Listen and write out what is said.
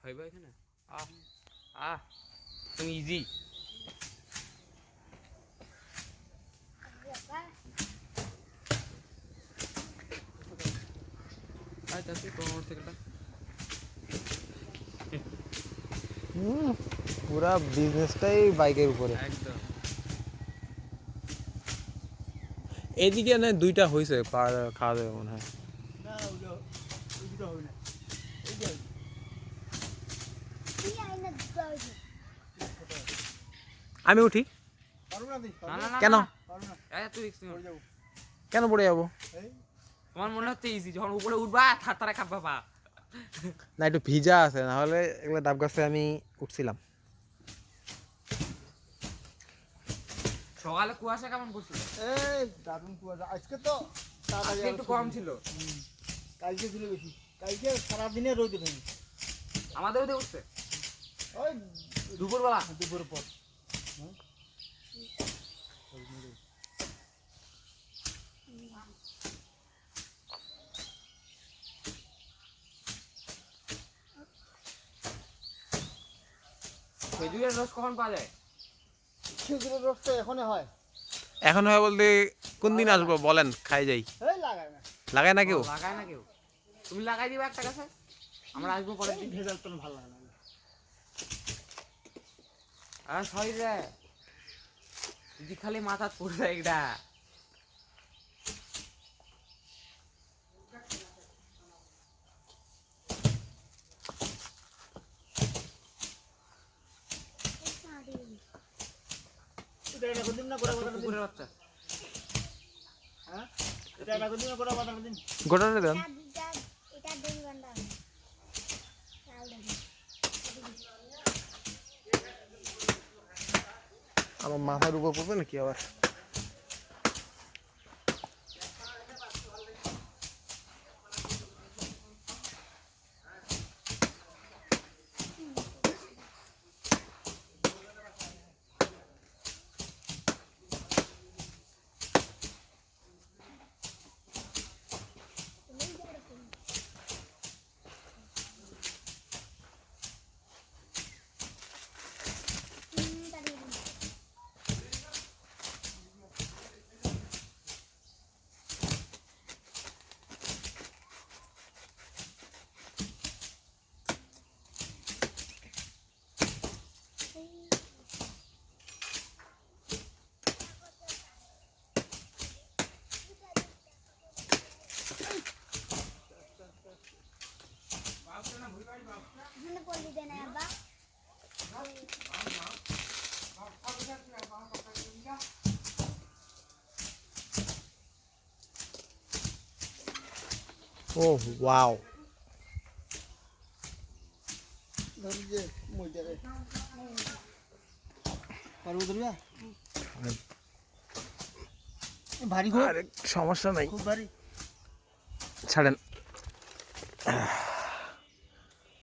হইব এখানে তুমি ইজি পুরা বিজনেসটাই বাইকের উপরে। একদম এদিকে না দুইটা হয়েছে খাওয়া যাবে মনে হয়। আমি উঠি কেন? কেন পড়ে যাবো? আমার মনে হচ্ছে ইজি, যখন উপরে উঠবা থারথারা খাবা পা। না একটু ভিজা আছে, না হলে এগুলো ডাব গাছে আমি উঠছিলাম। সকালে কুয়াশা কেমন পড়ছিল? এই দারুণ কুয়াশা। আজকে তো আজকে একটু কম ছিল, কালকে ছিল বেশি। কালকে সারাদিনে রোদ নেই। আমাদের ওদিকে উঠছে ওই দুপুরবেলা। দুপুরের পর খেজুরের রস কখন পাওয়া যায়? খেজুরের রসটা এখনই হয়। এখন হয় বলতে কোন দিন আসবো বলেন, খাই যাই। এই লাগায় না, লাগায় না কেউ? লাগায় না কেউ। তুমি লাগাই দিবা একটা গাছে, আমরা আসবো পরের দিন। ভেজাল তো ভালো লাগে না। সরি রে, যদি খালি মাথা পড়ে এটা এটা এটা কোন দিন না গোড়া বাঁধানো দিন। কুকুরের বাচ্চা। হ্যাঁ এটা এটা কোন দিন না গোড়া বাঁধানো দিন। গোটাটা দেন। আমার মাথার উপর পড়বে নাকি আবার? ও ওয়াও, ধর যে মইটারে পারবো ধরবা। ভারী খুব, আরে সমস্যা নাই, খুব ভারী। ছাড়েন।